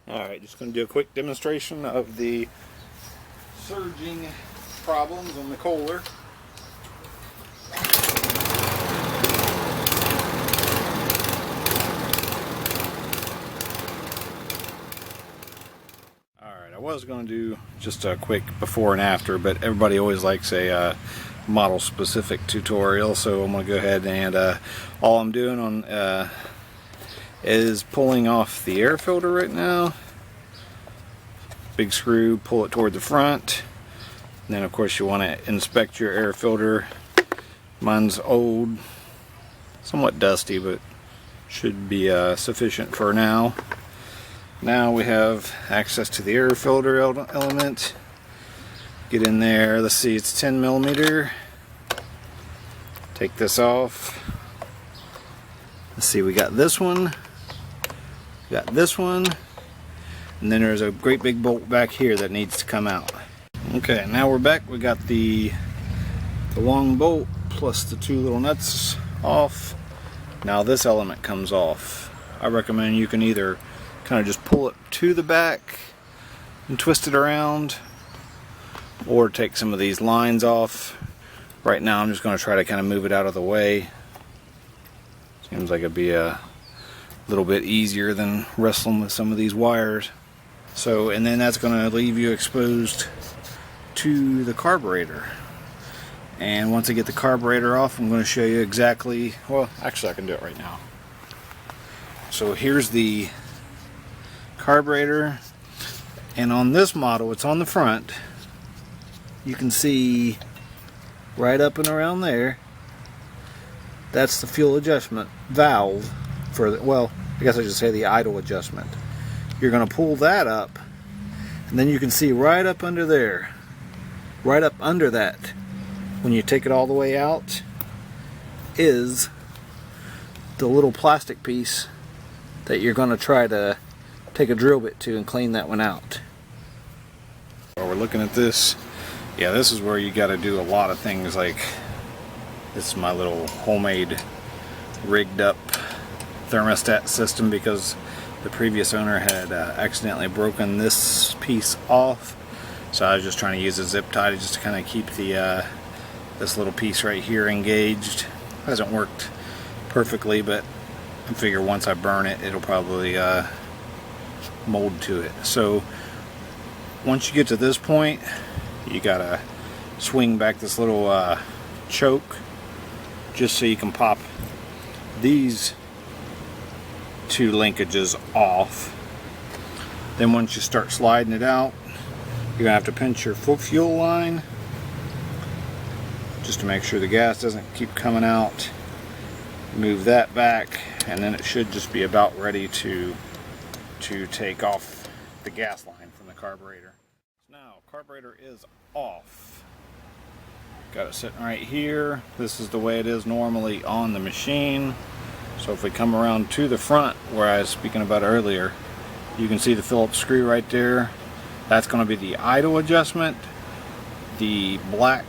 Alright, just going to do a quick demonstration of the surging problems on the Kohler. Alright, I was going to do just a quick before and after, but everybody always likes a model specific tutorial, so I'm going to go ahead and all I'm doing on is pulling off the air filter right now. Big screw, pull it toward the front. And then of course you want to inspect your air filter. Mine's old, somewhat dusty, but should be sufficient for now. Now we have access to the air filter element. Get in there. Let's see, it's 10 millimeter. Take this off. Let's see, we got this one. Got this one, and then there's a great big bolt back here that needs to come out. Okay, now we're back. We got the long bolt plus the two little nuts off. Now this element comes off. I recommend you can either kind of just pull it to the back and twist it around, or take some of these lines off. Right now I'm just going to try to kind of move it out of the way. Seems like it'd be a little bit easier than wrestling with some of these wires. So, and then that's going to leave you exposed to the carburetor. And once I get the carburetor off, I'm going to show you exactly, well, actually I can do it right now. So here's the carburetor, and on this model, it's on the front. You can see right up and around there, that's the fuel adjustment valve for the, well, I guess I should say the idle adjustment. You're going to pull that up, and then you can see right up under there, right up under that, when you take it all the way out, is the little plastic piece that you're going to try to take a drill bit to and clean that one out. While we're looking at this, yeah, this is where you got to do a lot of things. Like, this is my little homemade rigged up thermostat system, because the previous owner had accidentally broken this piece off, so I was just trying to use a zip tie just to kind of keep the this little piece right here engaged. Hasn't worked perfectly, but I figure once I burn it, it'll probably mold to it. So once you get to this point, you gotta swing back this little choke just so you can pop these two linkages off. Then once you start sliding it out, you're gonna have to pinch your fuel line just to make sure the gas doesn't keep coming out. Move that back, and then it should just be about ready to take off the gas line from the carburetor. Now, carburetor is off. Got it sitting right here. This is the way it is normally on the machine. So if we come around to the front where I was speaking about earlier, you can see the Phillips screw right there. That's going to be the idle adjustment. The black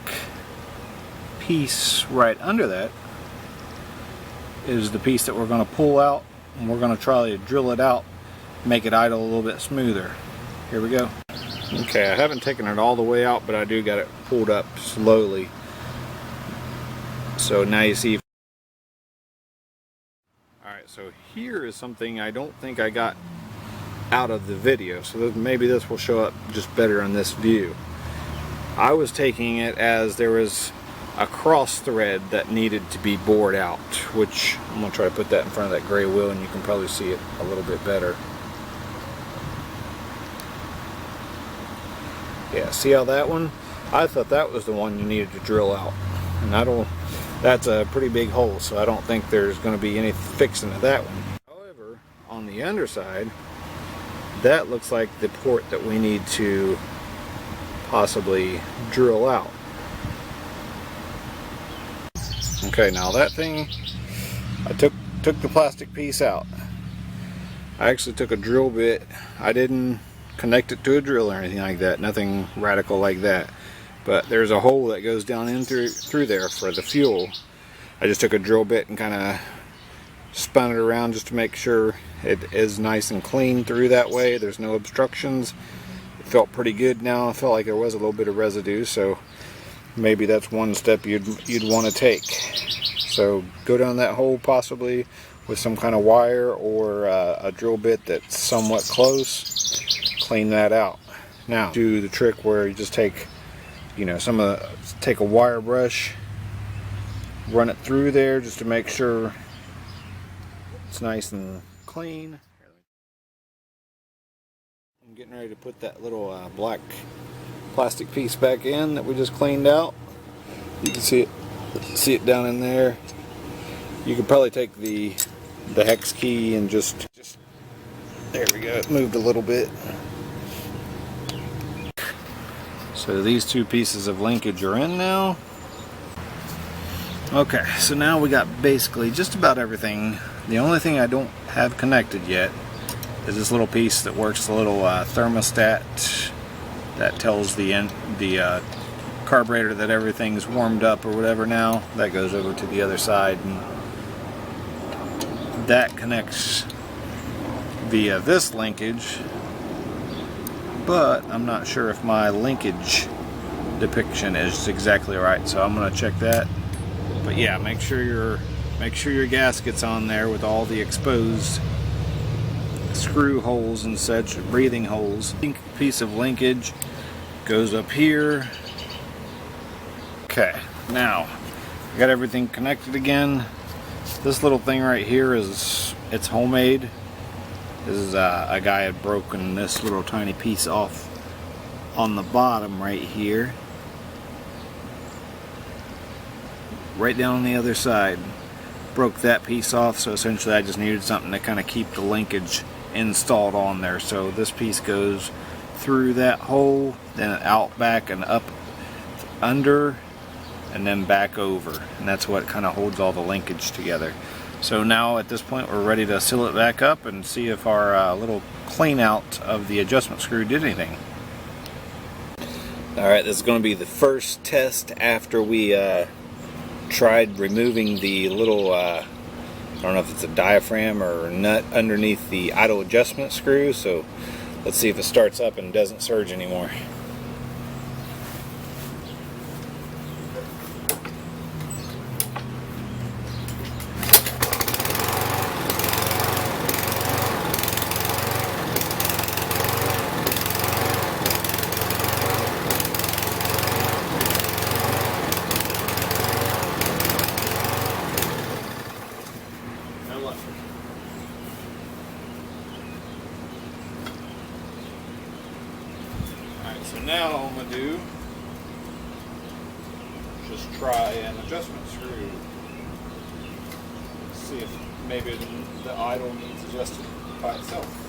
piece right under that is the piece that we're going to pull out, and we're going to try to drill it out, make it idle a little bit smoother. Here we go. Okay, I haven't taken it all the way out, but I do got it pulled up slowly. So now you see. Alright, so here is something I don't think I got out of the video, so maybe this will show up just better on this view. I was taking it as there was a cross thread that needed to be bored out, which I'm going to try to put that in front of that gray wheel, and you can probably see it a little bit better. Yeah, see how that one? I thought that was the one you needed to drill out, and that's a pretty big hole, so I don't think there's going to be any fixing to that one. However, on the underside, that looks like the port that we need to possibly drill out. Okay, now that thing, I took the plastic piece out. I actually took a drill bit. I didn't connect it to a drill or anything like that, nothing radical like that. But there's a hole that goes down in through there for the fuel. I just took a drill bit and kind of spun it around just to make sure it is nice and clean through that way. There's no obstructions. It felt pretty good now. I felt like there was a little bit of residue, so maybe that's one step you'd want to take. So go down that hole possibly with some kind of wire or a drill bit that's somewhat close. Clean that out. Now do the trick where you just take, take a wire brush, run it through there just to make sure it's nice and clean. I'm getting ready to put that little black plastic piece back in that we just cleaned out. You can see it down in there. You could probably take the hex key and just there we go, it moved a little bit. So these two pieces of linkage are in now. Okay, so now we got basically just about everything. The only thing I don't have connected yet is this little piece that works, the little thermostat that tells the carburetor that everything's warmed up or whatever now. That goes over to the other side, and that connects via this linkage, but I'm not sure if my linkage depiction is exactly right, so I'm going to check that. But yeah, make sure your gasket's on there with all the exposed screw holes and such, breathing holes. Piece of linkage goes up here. Okay, now I got everything connected again. This little thing right here it's homemade. This is a guy had broken this little tiny piece off on the bottom right here. Right down on the other side. Broke that piece off, so essentially I just needed something to kind of keep the linkage installed on there. So this piece goes through that hole, then out, back, and up, under, and then back over. And that's what kind of holds all the linkage together. So now at this point we're ready to seal it back up and see if our little clean out of the adjustment screw did anything. Alright, this is going to be the first test after we tried removing the little, I don't know if it's a diaphragm or nut underneath the idle adjustment screw. So let's see if it starts up and doesn't surge anymore. So now all I'm going to do is just try an adjustment screw. See if maybe the idle needs adjusted by itself.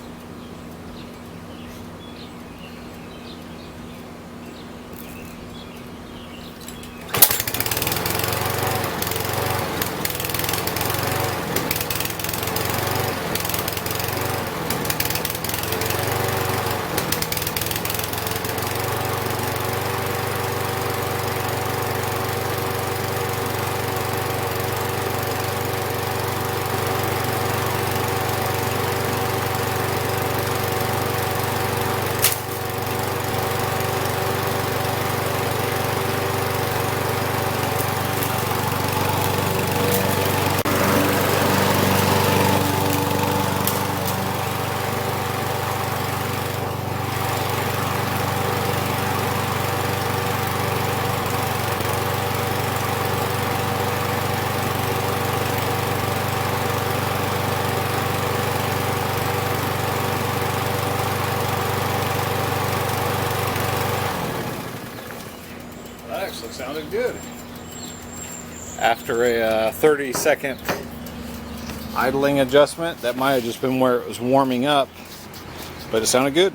Actually sounded good. After a 30-second idling adjustment, that might have just been where it was warming up, but it sounded good.